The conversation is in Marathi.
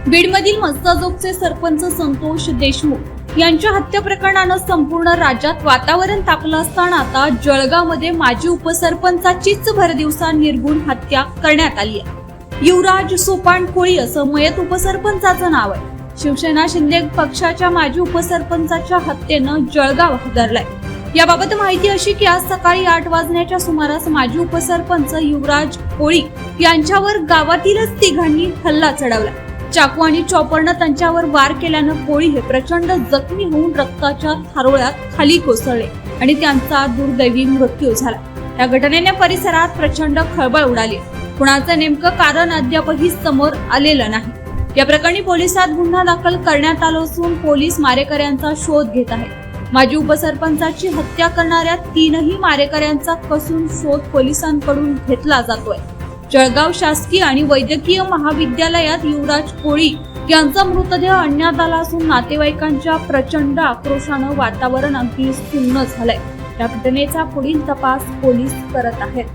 बीडमधील मस्साजोगचे सरपंच संतोष देशमुख यांच्या हत्या प्रकरणानं संपूर्ण राज्यात वातावरण तापलं असताना आता जळगावमध्ये माजी उपसरपंचाचीच भरदिवसा निर्गुण हत्या करण्यात आली आहे। युवराज सोपान कोळी असं मयत उपसरपंचाचं नाव आहे। शिवसेना शिंदे पक्षाच्या माजी उपसरपंचाच्या हत्येनं जळगाव हादरलाय। याबाबत माहिती अशी की आज सकाळी 8 वाजण्याच्या सुमारास माजी उपसरपंच युवराज कोळी यांच्यावर गावातीलच तिघांनी हल्ला चढवला। चाकू आणि चॉपरनं त्यांच्यावर वार केल्यानं कोळी हे प्रचंड जखमी होऊन रक्ताच्या थारोळ्यात खाली कोसळले आणि त्यांचा दुर्दैवी मृत्यू झाला। या घटनेने परिसरात प्रचंड खळबळ उडाली। कुणाचं नेमकं कारण अद्यापही समोर आलेलं नाही। या प्रकरणी पोलिसात गुन्हा दाखल करण्यात आला असून पोलीस मारेकऱ्यांचा शोध घेत आहेत। माजी उपसरपंचाची हत्या करणाऱ्या 3ही मारेकऱ्यांचा कसून शोध पोलिसांकडून घेतला जातोय। जळगाव शासकीय आणि वैद्यकीय महाविद्यालयात युवराज कोळी यांचा मृतदेह आणण्यात आला असून नातेवाईकांच्या प्रचंड आक्रोशानं वातावरण अगदी सुन्न झालंय। या घटनेचा पुढील तपास पोलीस करत आहेत।